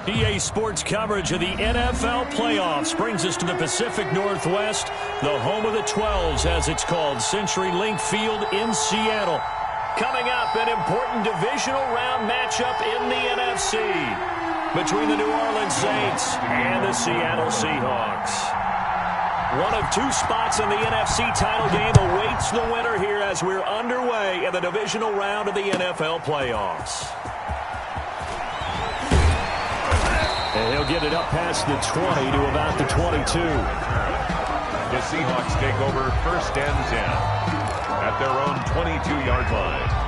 EA Sports coverage of the NFL playoffs brings us to the Pacific Northwest, the home of the 12s, as it's called, CenturyLink Field in Seattle. Coming up, an important divisional round matchup in the NFC between the New Orleans Saints and the Seattle Seahawks. One of two spots in the NFC title game awaits the winner here as we're underway in the divisional round of the NFL playoffs. And he'll get it up past the 20 to about the 22. The Seahawks take over first and 10 at their own 22-yard line.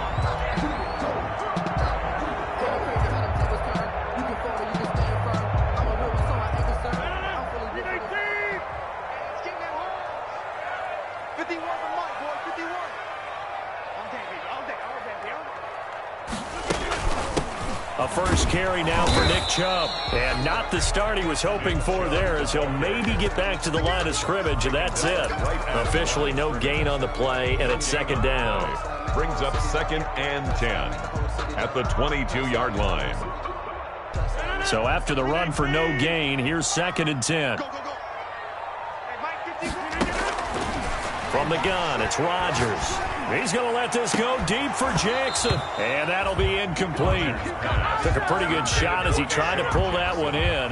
A first carry now for Nick Chubb. And not the start he was hoping for there, as he'll maybe get back to the line of scrimmage, and that's it. Officially no gain on the play, and it's second down. Brings up second and 10 at the 22-yard line. So after the run for no gain, here's second and 10. From the gun, it's Rodgers. He's going to let this go deep for Jackson. And that'll be incomplete. Took a pretty good shot as he tried to pull that one in.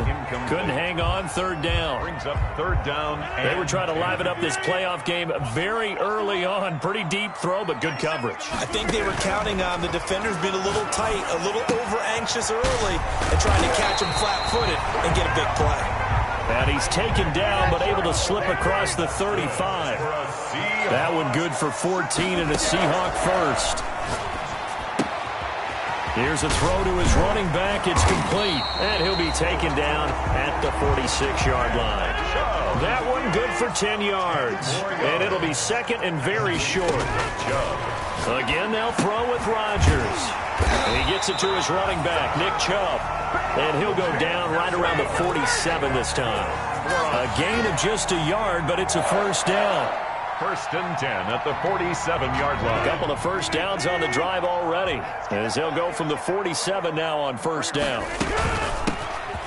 Couldn't hang on, third down. Brings up third down. They were trying to liven up this playoff game very early on. Pretty deep throw, but good coverage. I think they were counting on the defenders being a little tight, a little over-anxious early, and trying to catch him flat-footed and get a big play. And he's taken down, but able to slip across the 35. That one good for 14 and a Seahawk first. Here's a throw to his running back. It's complete. And he'll be taken down at the 46-yard line. That one good for 10 yards. And it'll be second and very short. Again, they'll throw with Rodgers. And he gets it to his running back, Nick Chubb. And he'll go down right around the 47 this time. A gain of just a yard, but it's a first down. First and 10 at the 47-yard line. A couple of first downs on the drive already, as they'll go from the 47 now on first down.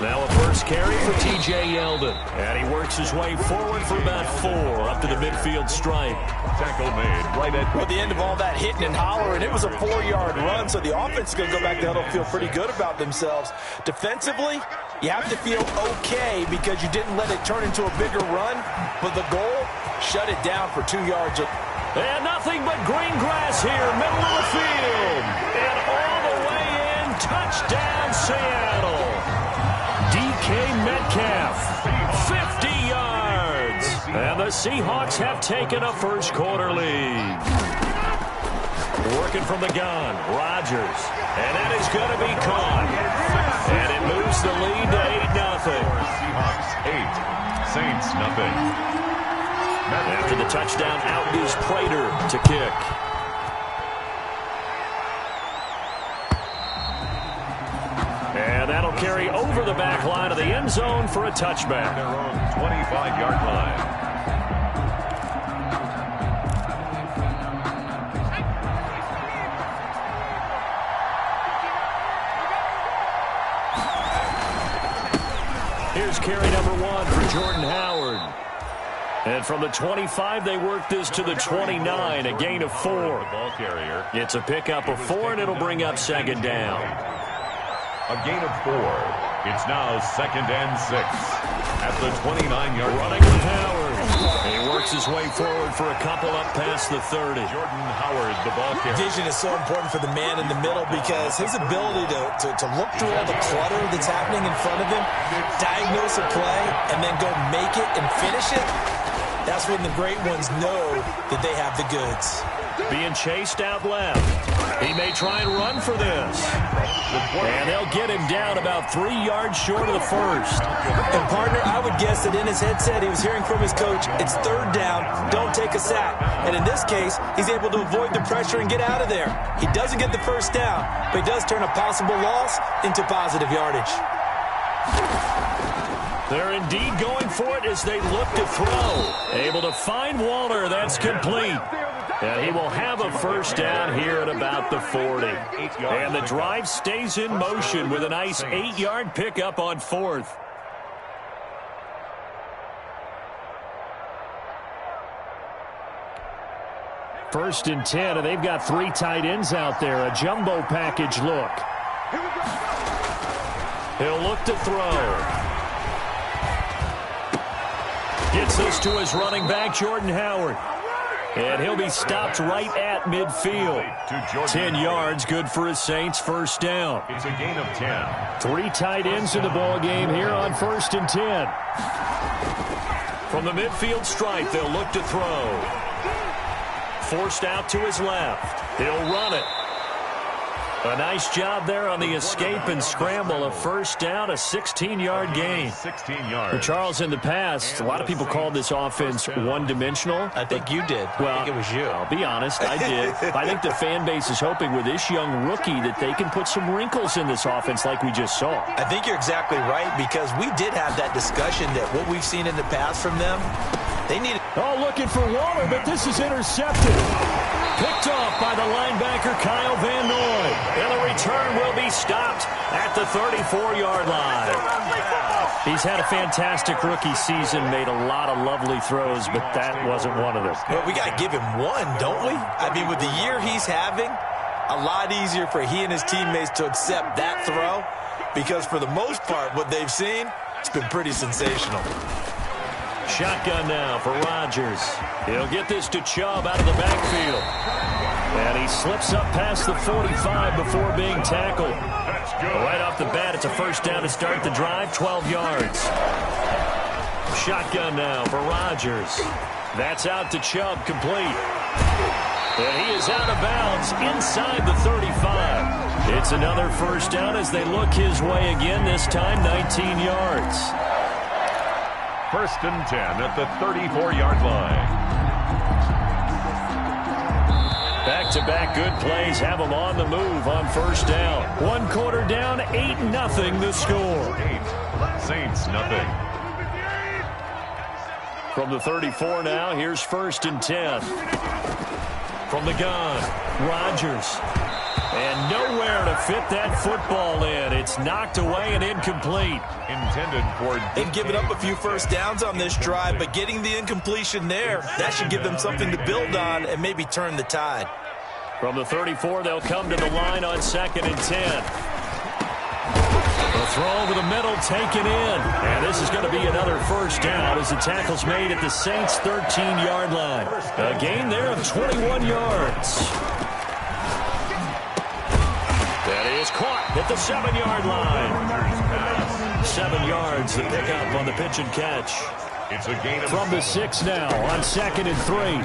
Now a first carry for T.J. Yeldon. And he works his way forward for about 4 up to the midfield stripe. Tackle made right at the end of all that hitting and hollering. It was a 4-yard run, so the offense is going to go back there and feel pretty good about themselves. Defensively, you have to feel okay because you didn't let it turn into a bigger run. But the goal, shut it down for 2 yards. And nothing but green grass here, middle of the field. And all the way in, touchdown Seattle. DK Metcalf, 50 yards. And the Seahawks have taken a first quarter lead. Working from the gun, Rodgers. And that is going to be caught. And it moves the lead to 8-0. Seahawks 8, Saints nothing. After the touchdown, out is Prater to kick. And that'll carry over the back line of the end zone for a touchback. Their own 25-yard line. Here's carry number 1 for Jordan Howard. And from the 25, they work this to the 29, a gain of 4. Ball carrier. It's a pickup of 4, and it'll bring up second down. A gain of 4. It's now second and 6 at the 29-yard line. Running with Howard. He works his way forward for a couple up past the 30. Jordan Howard, the ball carrier. Vision is so important for the man in the middle because his ability to look through all the clutter that's happening in front of him, diagnose a play, and then go make it and finish it, that's when the great ones know that they have the goods. Being chased out left. He may try and run for this. And they'll get him down about 3 yards short of the first. And, partner, I would guess that in his headset he was hearing from his coach, it's third down, don't take a sack. And in this case, he's able to avoid the pressure and get out of there. He doesn't get the first down, but he does turn a possible loss into positive yardage. They're indeed going for it as they look to throw. Able to find Waller. That's complete. And he will have a first down here at about the 40. And the drive stays in motion with a nice 8-yard pickup on 4th. First and 10, and they've got 3 tight ends out there. A jumbo package look. He'll look to throw. Gets this to his running back, Jordan Howard. And he'll be stopped right at midfield. 10 yards, good for his Saints, first down. It's a gain of 10. 3 tight ends in the ball game here on first and 10. From the midfield stripe, they'll look to throw. Forced out to his left. He'll run it. A nice job there on the escape and scramble. A first down, a 16-yard gain. 16 yards. For Charles, in the past, a lot of people called this offense one-dimensional. I think you did. Well, I think it was you. I'll be honest, I did. I think the fan base is hoping with this young rookie that they can put some wrinkles in this offense like we just saw. I think you're exactly right, because we did have that discussion that what we've seen in the past from them, they need. Oh, looking for Waller, but this is intercepted. Picked off by the linebacker, Kyle Van Noy. And the return will be stopped at the 34-yard line. He's had a fantastic rookie season, made a lot of lovely throws, but that wasn't one of them. Well, we got to give him one, don't we? I mean, with the year he's having, a lot easier for he and his teammates to accept that throw, because for the most part, what they've seen, it's been pretty sensational. Shotgun now for Rodgers. He'll get this to Chubb out of the backfield. And he slips up past the 45 before being tackled. Right off the bat, it's a first down to start the drive, 12 yards. Shotgun now for Rodgers. That's out to Chubb, complete. And he is out of bounds inside the 35. It's another first down as they look his way again, this time 19 yards. First and 10 at the 34-yard line. Back-to-back good plays have them on the move on first down. 1 quarter down, 8-0 the score. 8, Saints nothing. From the 34 now, here's first and 10. From the gun, Rodgers. And nowhere to fit that football in. It's knocked away and incomplete. Intended for... They've given up a few first downs on this drive, but getting the incompletion there, that should give them something to build on and maybe turn the tide. From the 34, they'll come to the line on second and 10. The throw over the middle, taken in. And this is going to be another first down as the tackle's made at the Saints' 13-yard line. A gain there of 21 yards. That is caught at the 7-yard line. 7 yards, the pickup on the pitch and catch. It's a gain of from the 6 now on second and 3.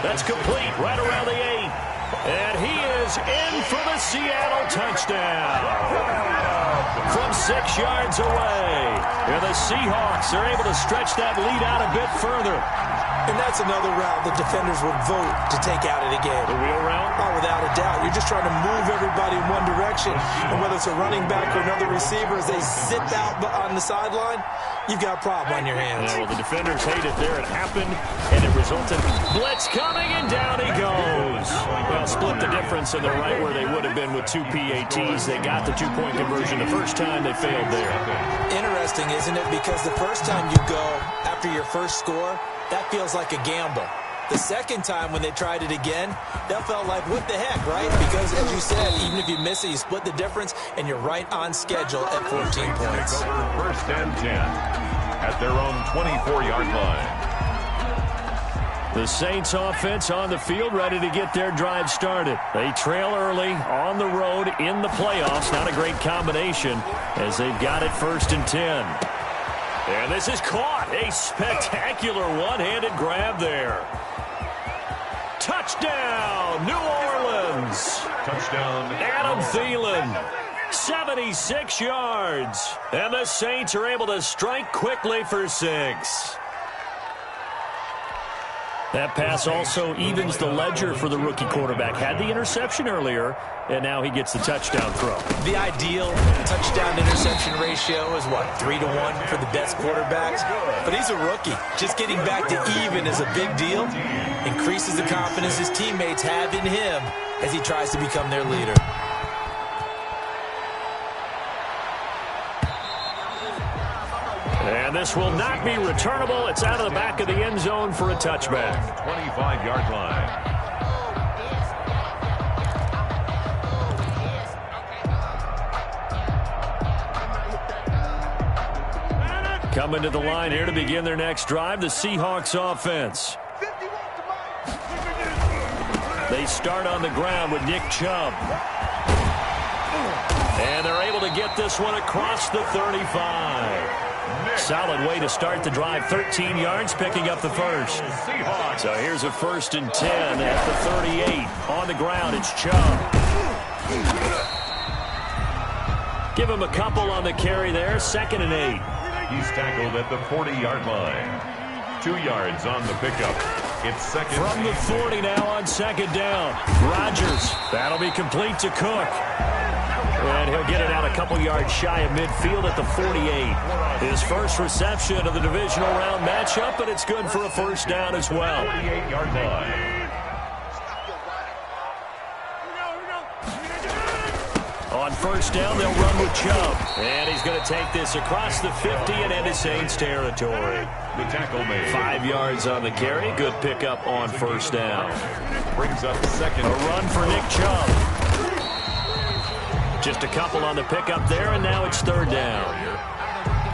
That's complete right around the 8. And he is in for the Seattle touchdown. From 6 yards away. And the Seahawks are able to stretch that lead out a bit further. And that's another route the defenders would vote to take out of the game. The wheel route? Oh, without a doubt. You're just trying to move everybody in one direction. And whether it's a running back or another receiver, as they sit out on the sideline, you've got a problem on your hands. Yeah, well, the defenders hate it there. It happened, and it resulted. Blitz coming, and down he goes. Well, split the difference, and they're right where they would have been with 2 PATs. They got the 2-point conversion the first time. They failed there. Interesting, isn't it? Because the first time you go after your first score, that feels like a gamble. The second time when they tried it again, that felt like, what the heck, right? Because, as you said, even if you miss it, you split the difference, and you're right on schedule at 14 points. First and 10 at their own 24-yard line. The Saints offense on the field, ready to get their drive started. They trail early on the road in the playoffs. Not a great combination as they've got it first and 10. And this is caught. A spectacular one-handed grab there. Touchdown, New Orleans. Touchdown, Adam Thielen. 76 yards. And the Saints are able to strike quickly for 6. That pass also evens the ledger for the rookie quarterback. Had the interception earlier, and now he gets the touchdown throw. The ideal touchdown-interception ratio is, what, 3-to-1 for the best quarterbacks? But he's a rookie. Just getting back to even is a big deal. Increases the confidence his teammates have in him as he tries to become their leader. And this will not be returnable. It's out of the back of the end zone for a touchback. 25-yard line. Coming to the line here to begin their next drive, the Seahawks offense. They start on the ground with Nick Chubb. And they're able to get this one across the 35. Solid way to start the drive. 13 yards, picking up the first. So here's a 1st and 10 at the 38. On the ground, it's Chubb. Give him a couple on the carry there. 2nd and 8. He's tackled at the 40-yard line. 2 yards on the pickup. It's 2nd. From the 40 now on 2nd down. Rodgers. That'll be complete to Cook. And he'll get it out a couple yards shy of midfield at the 48. His first reception of the divisional round matchup, and it's good for a 1st down as well. 48-yard line. On 1st down, they'll run with Chubb. And he's going to take this across the 50 and into Saints territory. The tackle made. 5 yards on the carry. Good pickup on 1st down. Brings up 2nd. A run for Nick Chubb. Just a couple on the pickup there, and now it's 3rd down.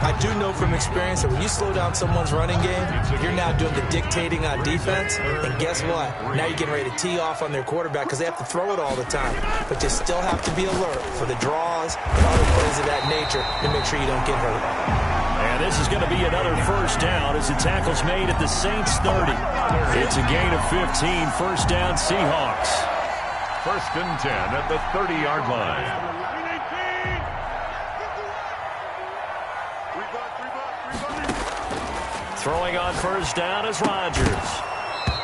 I do know from experience that when you slow down someone's running game, you're now doing the dictating on defense. And guess what? Now you're getting ready to tee off on their quarterback because they have to throw it all the time. But you still have to be alert for the draws and other plays of that nature to make sure you don't get hurt. And this is going to be another 1st down as the tackle's made at the Saints 30. It's a gain of 15, 1st down Seahawks. 1st and 10 at the 30-yard line. Throwing on 1st down is Rodgers.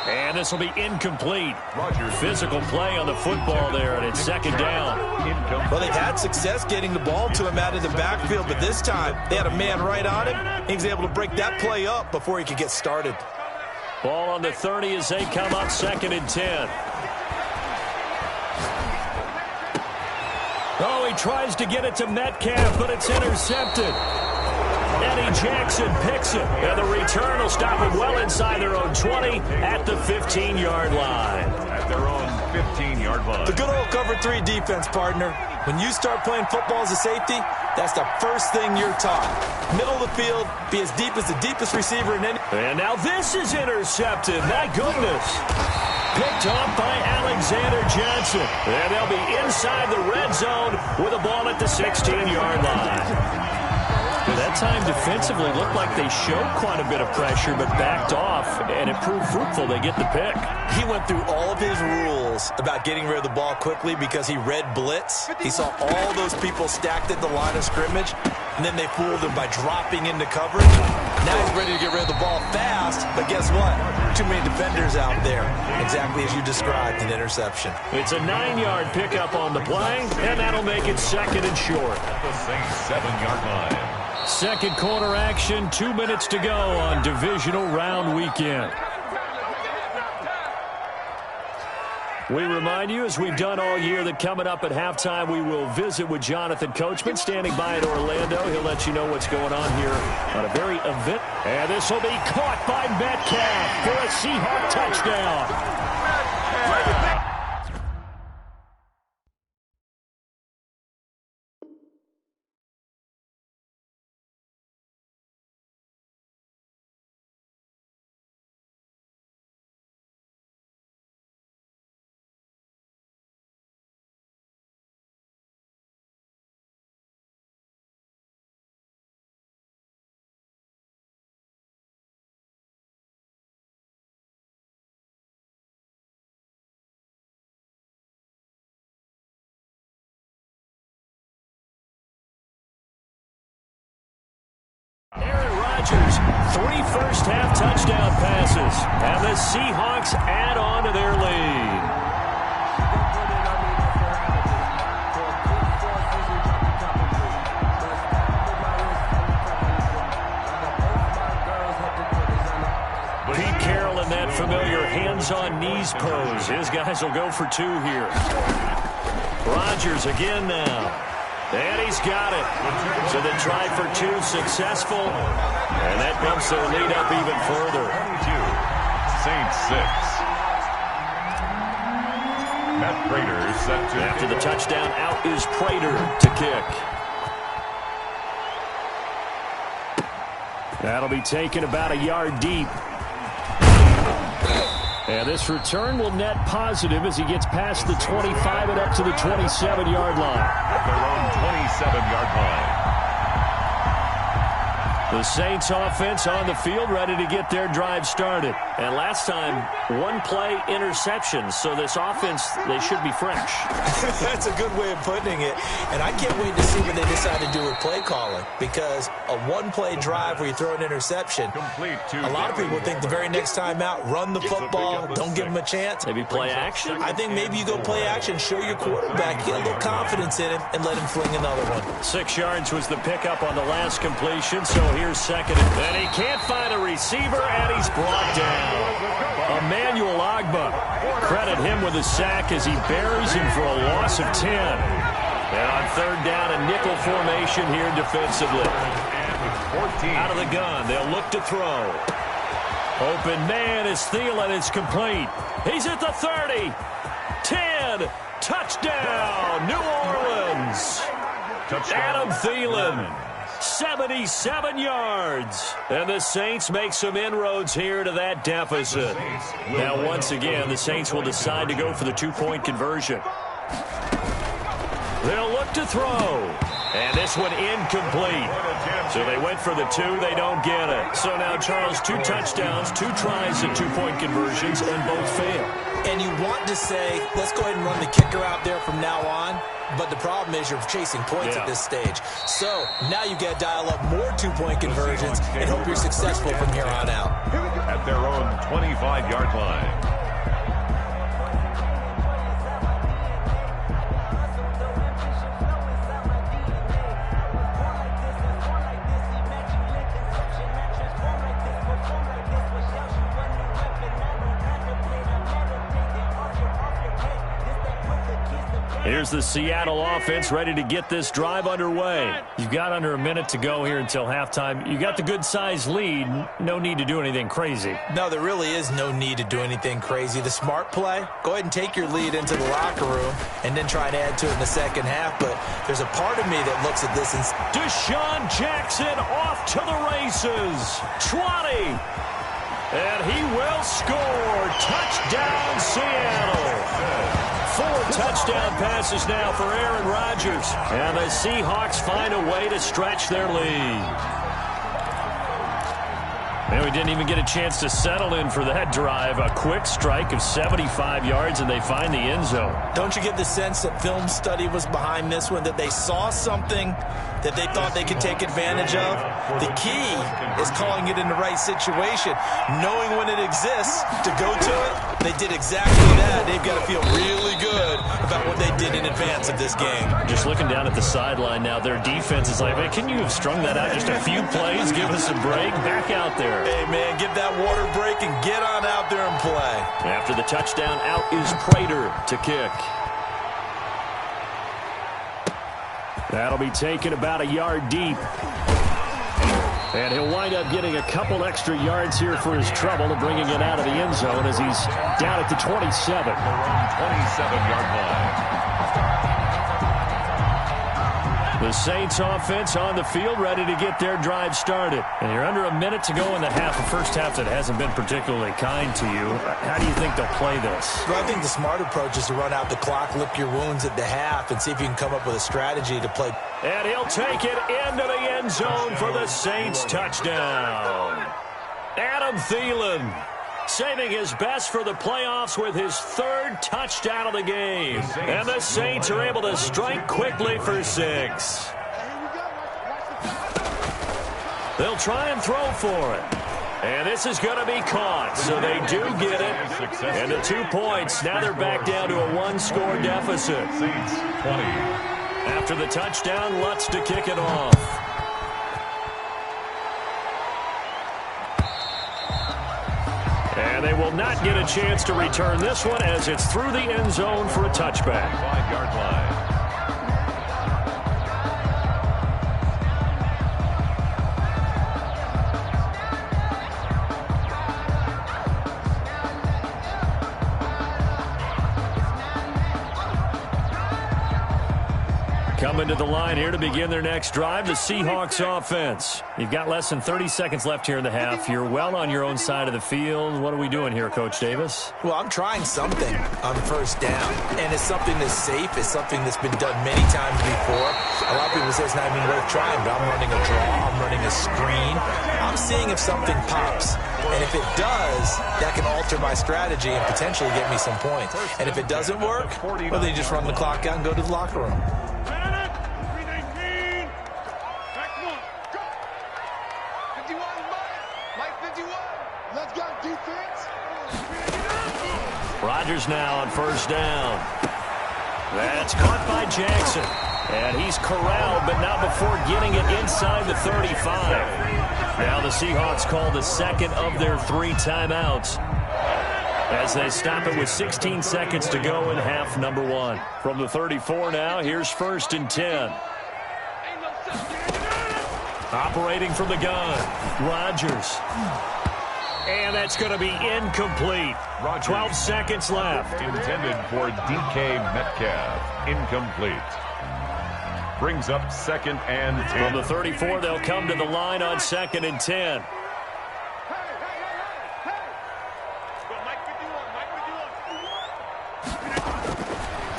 And this will be incomplete. Rodgers. Physical play on the football there, and it's 2nd down. Well, they've had success getting the ball to him out of the backfield, but this time they had a man right on him. He was able to break that play up before he could get started. Ball on the 30 as they come up 2nd and 10. Oh, he tries to get it to Metcalf, but it's intercepted. Eddie Jackson picks it, and the return will stop him well inside their own 20 at the 15-yard line. At their own 15-yard line. The good old cover 3 defense, partner. When you start playing football as a safety, that's the first thing you're taught. Middle of the field, be as deep as the deepest receiver in any... And now this is intercepted. My goodness. Picked off by Alexander Johnson. And they'll be inside the red zone with a ball at the 16-yard line. That time defensively looked like they showed quite a bit of pressure but backed off, and it proved fruitful. They get the pick. He went through all of his rules about getting rid of the ball quickly because he read blitz. He saw all those people stacked at the line of scrimmage, and then they fooled him by dropping into coverage. Now he's ready to get rid of the ball fast, but guess what? Too many defenders out there. Exactly as you described, an interception. It's a 9-yard pickup on the play, and that'll make it 2nd and short. At the Saints 7-yard line. 2nd quarter action, 2 minutes to go on divisional round weekend. We remind you, as we've done all year, that coming up at halftime, we will visit with Jonathan Coachman, standing by in Orlando. He'll let you know what's going on here on a very event. And this will be caught by Metcalf for a Seahawk touchdown. Aaron Rodgers 3 first-half touchdown passes. And the Seahawks add on to their lead. That familiar hands-on knees pose. His guys will go for 2 here. Rodgers again now. And he's got it. So the try for 2 successful. And that bumps their lead up even further. 22. Saints 6. Matt Prater set to... After the touchdown, out is Prater to kick. That'll be taken about a yard deep. And this return will net positive as he gets past the 25 and up to the 27-yard line. At their own 27-yard line. The Saints offense on the field ready to get their drive started. And last time, 1-play interception. So this offense, they should be fresh. That's a good way of putting it. And I can't wait to see what they decide to do with play calling. Because a 1-play drive where you throw an interception, a lot of people think the very next time out, run the football, don't give them a chance. Maybe play action? I think maybe you go play action, show your quarterback, get a little confidence in him, and let him fling another one. 6 yards was the pickup on the last completion. So here's second. And he can't find a receiver, and he's brought down. Emmanuel Ogbah. Credit him with a sack as he buries him for a loss of 10. And on third down, a nickel formation here defensively. 14. Out of the gun, they'll look to throw. Open man is Thielen. It's complete. He's at the 30. 10. Touchdown, New Orleans. Adam Thielen. 77 yards. And the Saints make some inroads here to that deficit. Now, once again, the Saints will decide to go for the 2-point conversion. They'll look to throw. And this one incomplete. So they went for the 2. They don't get it. So now, Charles, 2 touchdowns, 2 tries at 2-point conversions, and both fail. And you want to say, let's go ahead and run the kicker out there from now on. But the problem is you're chasing points at this stage. So now you've got to dial up more 2-point conversions and hope you're successful from here on out. At their own 25-yard line. Here's the Seattle offense ready to get this drive underway. You've got under a minute to go here until halftime. You got the good-sized lead. No need to do anything crazy. No, there really is no need to do anything crazy. The smart play, go ahead and take your lead into the locker room and then try to add to it in the second half. But there's a part of me that looks at this and... Deshaun Jackson off to the races. 20. And he will score. Touchdown, Seattle. 4 touchdown passes now for Aaron Rodgers. And the Seahawks find a way to stretch their lead. And we didn't even get a chance to settle in for that drive. A quick strike of 75 yards, and they find the end zone. Don't you get the sense that film study was behind this one, that they saw something that they thought they could take advantage of? The key is calling it in the right situation, knowing when it exists to go to it. They did exactly that. They've got to feel really good about what they did in advance of this game. Just looking down at the sideline now, their defense is like, man, can you have strung that out just a few plays? Give us a break. Back out there. Hey, man, give that water break and get on out there and play. After the touchdown, out is Prater to kick. That'll be taken about a yard deep. And he'll wind up getting a couple extra yards here for his trouble and bringing it out of the end zone as he's down at the 27. 27-yard line. The Saints offense on the field ready to get their drive started. And you're under a minute to go in the half. A first half that hasn't been particularly kind to you. How do you think they'll play this? Well, I think the smart approach is to run out the clock, lick your wounds at the half, and see if you can come up with a strategy to play. And he'll take it into the end zone for the Saints touchdown. Adam Thielen saving his best for the playoffs with his 3rd touchdown of the game. And the Saints are able to strike quickly for 6. They'll try and throw for it. And this is going to be caught, so they do get it. And the 2 points, now they're back down to a 1-score deficit. Saints 20. After the touchdown, Lutz to kick it off. And they will not get a chance to return this one as it's through the end zone for a touchback. 5-yard line. Coming to the line here to begin their next drive, the Seahawks offense. You've got less than 30 seconds left here in the half. You're well on your own side of the field. What are we doing here, Coach Davis? Well, I'm trying something on first down, and it's something that's safe. It's something that's been done many times before. A lot of people say it's not even worth trying, but I'm running a draw. I'm running a screen. I'm seeing if something pops. And if it does, that can alter my strategy and potentially get me some points. And if it doesn't work, well, then you just run the clock out and go to the locker room. Rodgers now on first down. That's caught by Jackson. And he's corralled, but not before getting it inside the 35. Now the Seahawks call the second of their 3 timeouts as they stop it with 16 seconds to go in half number 1. From the 34 now, here's 1st and 10. Operating from the gun, Rodgers. And that's going to be incomplete. 12 seconds left. Intended for DK Metcalf. Incomplete. Brings up 2nd and 10. From the 34, they'll come to the line on 2nd and 10.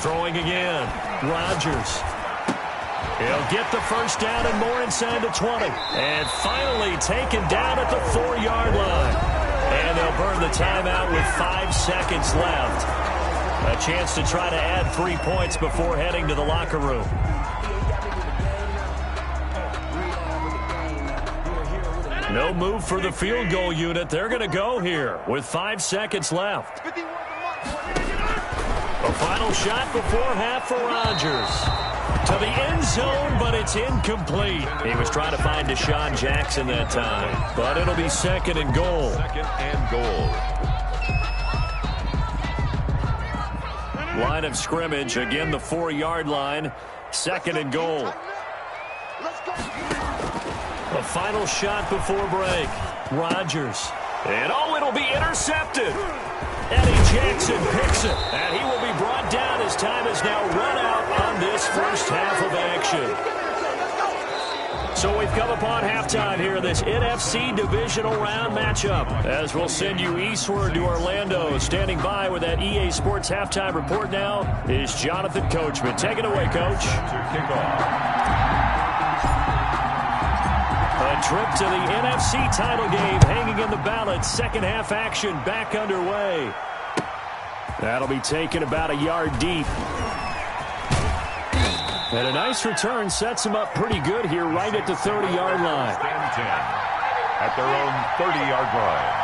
Throwing again. Rodgers. He'll get the first down and more inside the 20. And finally taken down at the 4-yard line. And they'll burn the timeout with 5 seconds left. A chance to try to add 3 points before heading to the locker room. No move for the field goal unit. They're going to go here with 5 seconds left. A final shot before half for Rodgers. To the end zone, but it's incomplete. He was trying to find Deshaun Jackson that time, but it'll be 2nd and goal. 2nd and goal. Line of scrimmage, again the 4-yard line, 2nd and goal. A final shot before break. Rodgers. And it'll be intercepted. Eddie Jackson picks it, and he will be brought down as time is now run out on this first half of action. So we've come upon halftime here in this NFC divisional round matchup. As we'll send you eastward to Orlando. Standing by with that EA Sports halftime report now is Jonathan Coachman. Take it away, Coach. A trip to the NFC title game hanging in the balance. Second half action back underway. That'll be taken about a yard deep. And a nice return sets them up pretty good here right at the 30-yard line. Stand 10 at their own 30-yard line.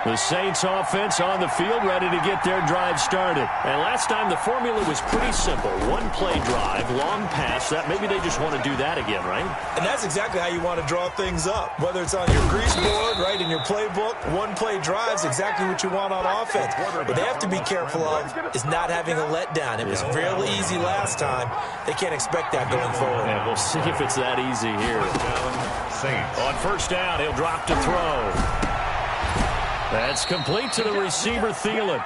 The Saints offense on the field, ready to get their drive started. And last time the formula was pretty simple. One play drive, long pass. That maybe they just want to do that again, right? And that's exactly how you want to draw things up. Whether it's on your grease board, right, in your playbook, one play drive's exactly what you want on offense. What they have to be careful of is not having a letdown. It was real easy last time. They can't expect that going forward. And we'll see if it's that easy here. Saints. On first down, he'll drop to throw. That's complete to the receiver, Thielen.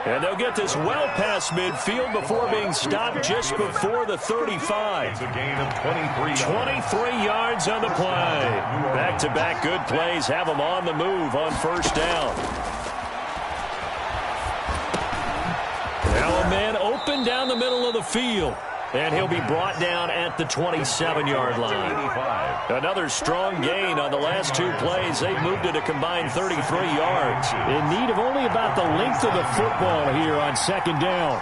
And they'll get this well past midfield before being stopped just before the 35. It's a gain of 23 yards on the play. Back-to-back good plays have them on the move on first down. Now a man open down the middle of the field. And he'll be brought down at the 27-yard line. Another strong gain on the last 2 plays. They've moved it a combined 33 yards. In need of only about the length of the football here on second down.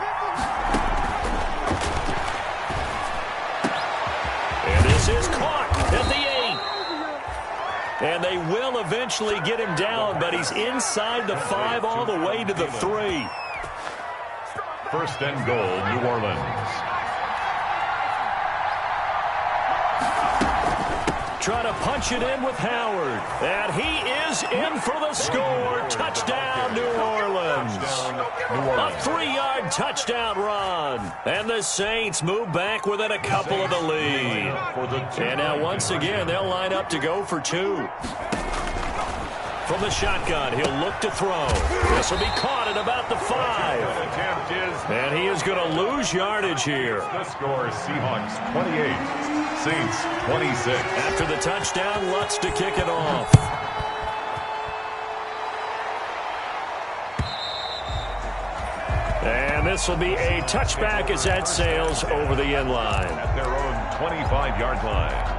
And this And they will eventually get him down, but he's inside the 5 all the way to the 3. First and goal, New Orleans. Trying to punch it in with Howard. And he is in for the score. Touchdown, New Orleans. A 3-yard touchdown run. And the Saints move back within a couple of the lead. And now once again, they'll line up to go for 2. From the shotgun, he'll look to throw. This will be caught at about the 5. And he is going to lose yardage here. The score, Seahawks 28, Saints 26. After the touchdown, Lutz to kick it off. And this will be a touchback as that sails over the end line. At their own 25-yard line.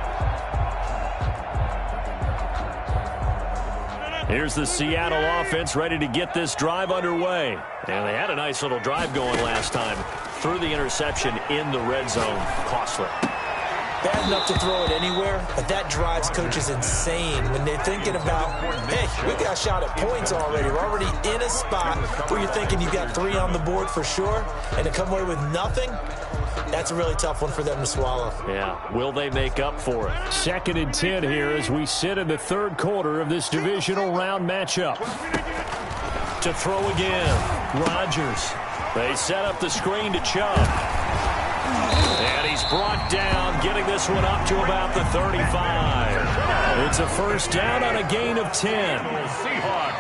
Here's the Seattle offense ready to get this drive underway. And they had a nice little drive going last time. Threw the interception in the red zone. Costly. Bad enough to throw it anywhere, but that drives coaches insane when they're thinking about, hey, we got a shot at points already. We're already in a spot where you're thinking you've got 3 on the board for sure, and to come away with nothing, that's a really tough one for them to swallow. Yeah, will they make up for it? 2nd and 10 here as we sit in the 3rd quarter of this divisional round matchup. To throw again, Rodgers. They set up the screen to Chubb. And he's brought down, getting this one up to about the 35. It's a first down on a gain of 10.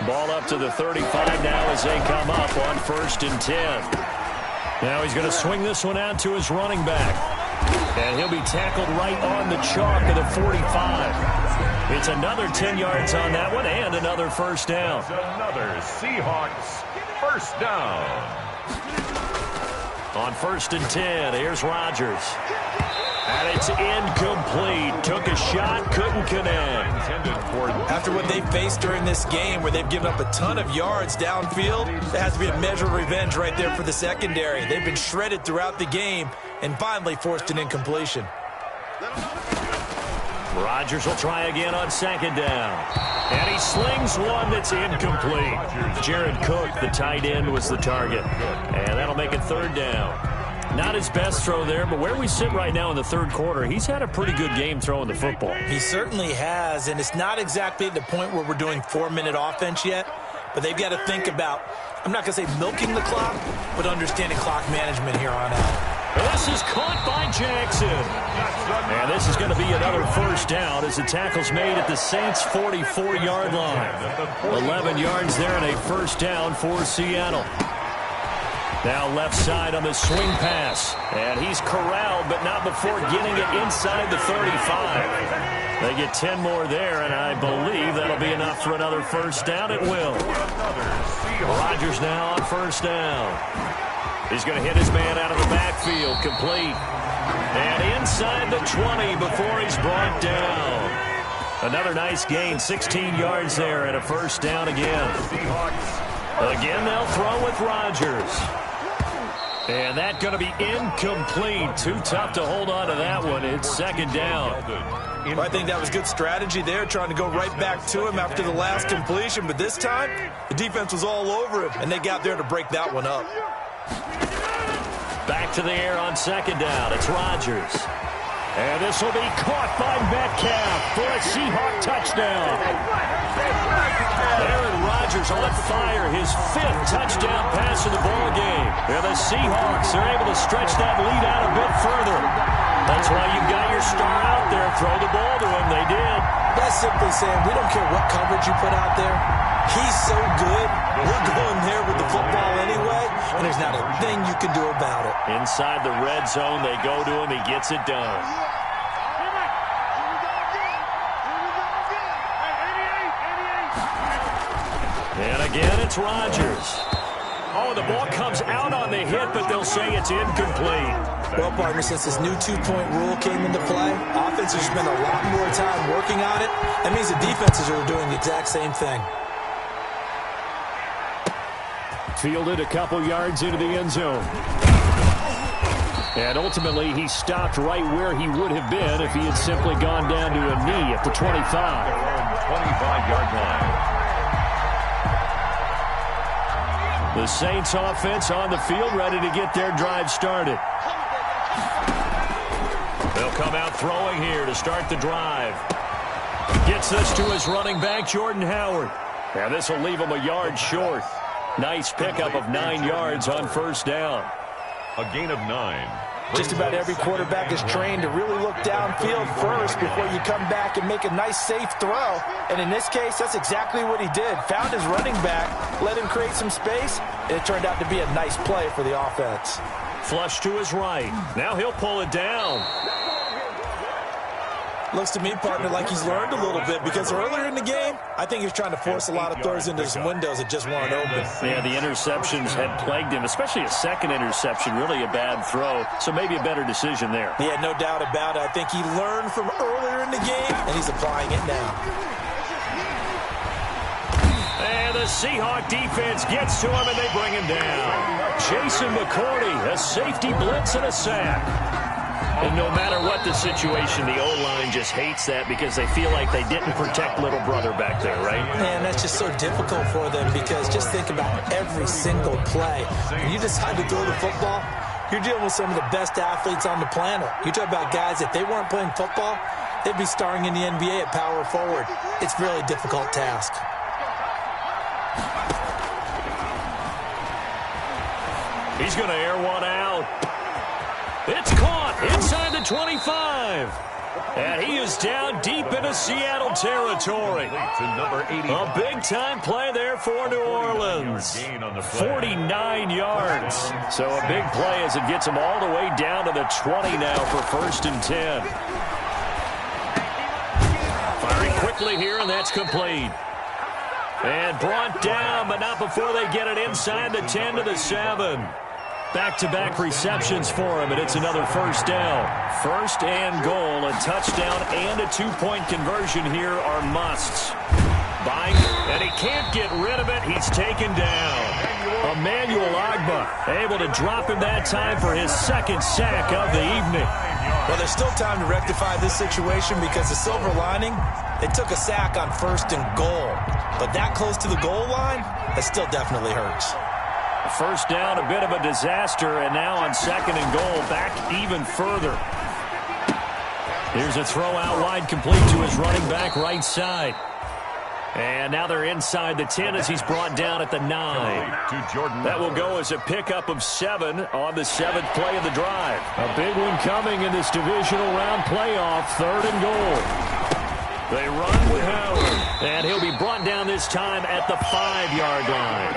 Ball up to the 35 now as they come up on 1st and 10. Now he's going to swing this one out to his running back. And he'll be tackled right on the chalk of the 45. It's another 10 yards on that one and another first down. It's another Seahawks first down. On 1st and 10, here's Rodgers. And it's incomplete. Took a shot, couldn't connect. After what they've faced during this game where they've given up a ton of yards downfield, there has to be a measure of revenge right there for the secondary. They've been shredded throughout the game and finally forced an incompletion. Rodgers will try again on 2nd down. And he slings one that's incomplete. Jared Cook, the tight end, was the target. And that'll make it 3rd down. Not his best throw there, but where we sit right now in the 3rd quarter, he's had a pretty good game throwing the football. He certainly has, and it's not exactly at the point where we're doing 4-minute offense yet, but they've got to think about, I'm not going to say milking the clock, but understanding clock management here on out. This is caught by Jackson. And this is going to be another first down as the tackle's made at the Saints' 44-yard line. 11 yards there and a first down for Seattle. Now left side on the swing pass. And he's corralled, but not before getting it inside the 35. They get 10 more there, and I believe that'll be enough for another first down. It will. Rodgers now on first down. He's going to hit his man out of the backfield. Complete. And inside the 20 before he's brought down. Another nice gain. 16 yards there and a first down again. Again, they'll throw with Rodgers. And that's going to be incomplete. Too tough to hold on to that one. It's 2nd down. Well, I think that was good strategy there, trying to go right back to him after the last completion. But this time, the defense was all over him, and they got there to break that one up. Back to the air on 2nd down. It's Rodgers. And this will be caught by Metcalf for a Seahawk touchdown. Aaron Rodgers on fire, his 5th touchdown pass of the ball game. And the Seahawks are able to stretch that lead out a bit further. That's why you've got your star out there. Throw the ball to him. They did. That's simply saying we don't care what coverage you put out there. He's so good. We're going there with the football anyway, and there's not a thing you can do about it. Inside the red zone, they go to him. He gets it done. And again, it's Rodgers. Oh, the ball comes out on the hit, but they'll say it's incomplete. Well, partner, since this new 2-point rule came into play, offenses spend a lot more time working on it. That means the defenses are doing the exact same thing. Fielded a couple yards into the end zone. And ultimately, he stopped right where he would have been if he had simply gone down to a knee at the 25. 25-yard line. The Saints offense on the field, ready to get their drive started. They'll come out throwing here to start the drive. Gets this to his running back, Jordan Howard. Now this will leave him a yard short. Nice pickup of 9 yards on first down. A gain of 9. Just about every quarterback is trained to really look downfield first before you come back and make a nice, safe throw. And in this case, that's exactly what he did. Found his running back, let him create some space, and it turned out to be a nice play for the offense. Flush to his right. Now he'll pull it down. Looks to me, partner, like he's learned a little bit because earlier in the game, I think he was trying to force a lot of throws into some windows that just weren't open. Yeah, the interceptions had plagued him, especially a second interception, really a bad throw. So maybe a better decision there. Yeah, no doubt about it. I think he learned from earlier in the game, and he's applying it now. And the Seahawk defense gets to him, and they bring him down. Jason McCourty, a safety blitz and a sack. And no matter what the situation, the O-line just hates that because they feel like they didn't protect little brother back there, right? Man, that's just so difficult for them because just think about every single play. When you decide to throw the football, you're dealing with some of the best athletes on the planet. You talk about guys, if they weren't playing football, they'd be starring in the NBA at power forward. It's a really difficult task. He's going to air one out. It's caught inside the 25. And he is down deep into Seattle territory. A big-time play there for New Orleans. 49 yards. So a big play as it gets him all the way down to the 20 now for 1st and 10. Firing quickly here, and that's complete. And brought down, but not before they get it inside the 10 to the 7. Back-to-back receptions for him, and it's another first down. 1st and goal, a touchdown and a 2-point conversion here are musts. Buying, and he can't get rid of it. He's taken down. Emmanuel Ogbah able to drop him that time for his 2nd sack of the evening. Well, there's still time to rectify this situation because the silver lining, they took a sack on 1st and goal. But that close to the goal line, that still definitely hurts. First down, a bit of a disaster, and now on 2nd and goal, back even further. Here's a throw out wide, complete to his running back right side. And now they're inside the 10 as he's brought down at the 9. That will go as a pickup of 7 on the 7th play of the drive. A big one coming in this divisional round playoff, 3rd and goal. They run with Howard, and he'll be brought down this time at the 5-yard line.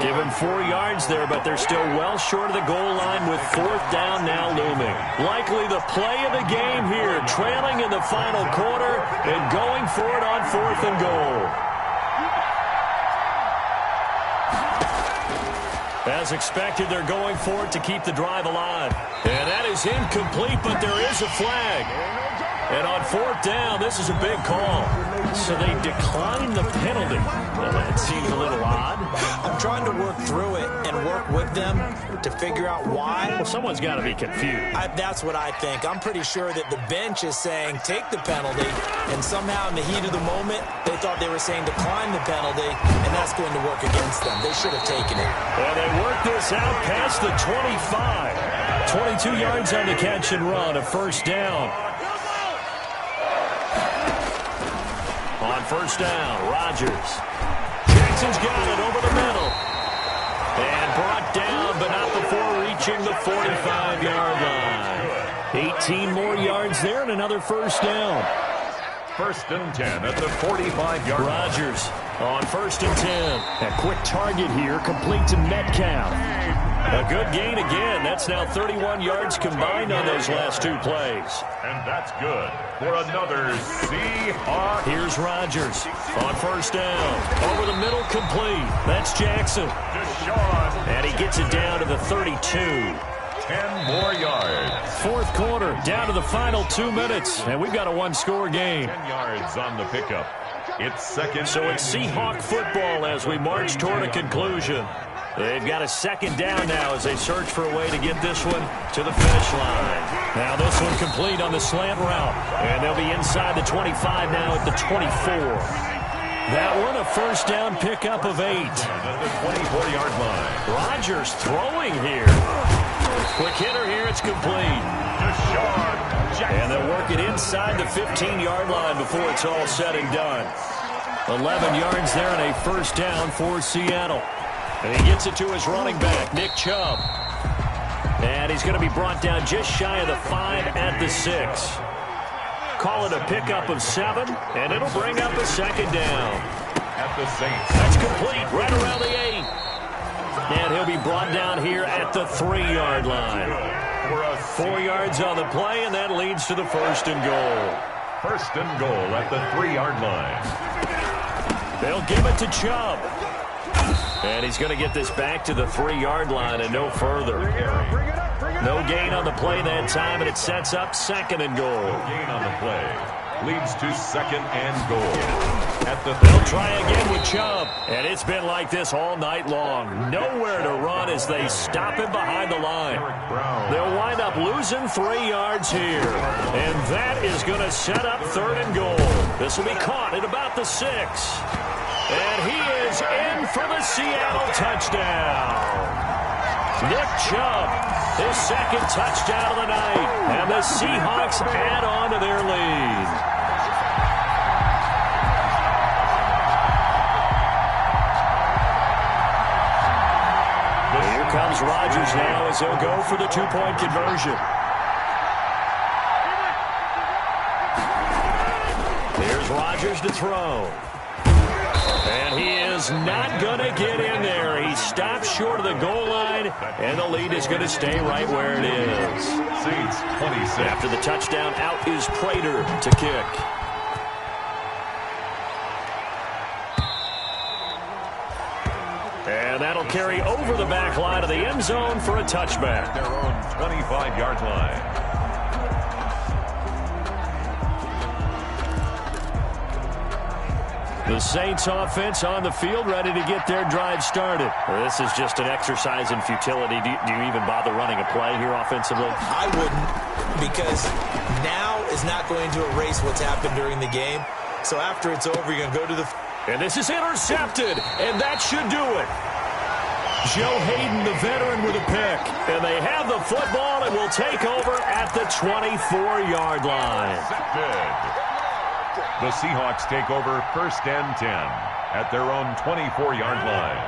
Give him 4 yards there, but they're still well short of the goal line with 4th down now looming. Likely the play of the game here, trailing in the final quarter and going for it on 4th and goal. As expected, they're going for it to keep the drive alive. And that is incomplete, but there is a flag. And on 4th down, this is a big call. So they decline the penalty. Well, that seems a little odd. I'm trying to work through it and work with them to figure out why. Well, someone's got to be confused. That's what I think. I'm pretty sure that the bench is saying take the penalty, and somehow in the heat of the moment, they thought they were saying decline the penalty, and that's going to work against them. They should have taken it. Well, they worked this out past the 25. 22 yards on the catch and run, a 1st down. On 1st down, Rodgers. Jackson's got it over the middle. And brought down, but not before reaching the 45-yard line. 18 more yards there and another 1st down. 1st and 10 at the 45-yard line. Rodgers on 1st and 10. A quick target here, complete to Metcalf. A good gain again. That's now 31 yards combined on those last 2 plays. And that's good for another Seahawks. Here's Rodgers on 1st down. Over the middle, complete. That's Jackson. Deshaun. And he gets it down to the 32. 10 more yards. 4th quarter, down to the final 2 minutes. And we've got a 1-score game. 10 yards on the pickup. It's 2nd. So it's Seahawk football as we march toward a conclusion. They've got a second down now as they search for a way to get this one to the finish line. Now this one complete on the slant route. And they'll be inside the 25 now at the 24. That one a first down pickup of 8. At the 24-yard line. Rodgers throwing here. Quick hitter here, it's complete. And they'll work it inside the 15-yard line before it's all said and done. 11 yards there and a first down for Seattle. And he gets it to his running back, Nick Chubb. And he's going to be brought down just shy of the 5 at the 6. Call it a pickup of 7, and it'll bring up a second down. At the Saints. That's complete, right around the 8. And he'll be brought down here at the 3-yard line. 4 yards on the play, and that leads to the first and goal. First and goal at the 3-yard line. They'll give it to Chubb. And he's going to get this back to the 3-yard line and no further. No gain on the play that time, and it sets up second and goal. No gain on the play. Leads to second and goal. At the They'll try again with Chubb. And it's been like this all night long. Nowhere to run as they stop him behind the line. They'll wind up losing 3 yards here. And that is going to set up third and goal. This will be caught at about the 6. And he is in for the Seattle touchdown. Nick Chubb, his second touchdown of the night. And the Seahawks add on to their lead. Here comes Rodgers now as he'll go for the 2-point conversion. Here's Rodgers to throw. And he is not going to get in there. He stops short of the goal line, and the lead is going to stay right where it is. Saints 26. After the touchdown, out is Prater to kick. And that'll carry over the back line of the end zone for a touchback. Their own 25-yard line. The Saints offense on the field, ready to get their drive started. This is just an exercise in futility. Do you even bother running a play here offensively? I wouldn't, because now is not going to erase what's happened during the game. So after it's over, you're going to go to the... And this is intercepted, and that should do it. Joe Hayden, the veteran, with a pick. And they have the football and will take over at the 24-yard line. The Seahawks take over first and 10 at their own 24-yard line.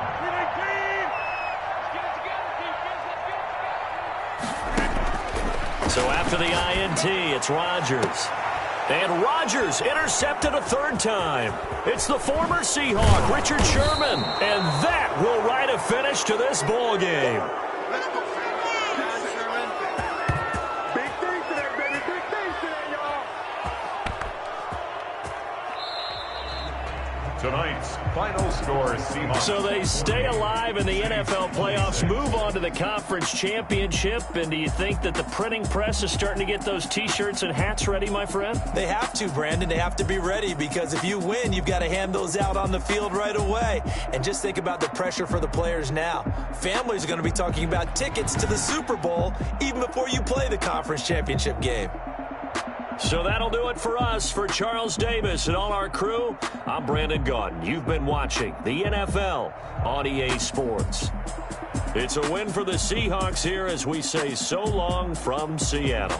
So after the INT, it's Rodgers. And Rodgers intercepted a third time. It's the former Seahawk, Richard Sherman. And that will write a finish to this ball game. Tonight's final score, Seahawks. So they stay alive in the NFL playoffs, move on to the conference championship. And do you think that the printing press is starting to get those T-shirts and hats ready, my friend? They have to, Brandon. They have to be ready, because if you win, you've got to hand those out on the field right away. And just think about the pressure for the players now. Families are going to be talking about tickets to the Super Bowl even before you play the conference championship game. So that'll do it for us. For Charles Davis and all our crew, I'm Brandon Gaudin. You've been watching the NFL on EA Sports. It's a win for the Seahawks here as we say so long from Seattle.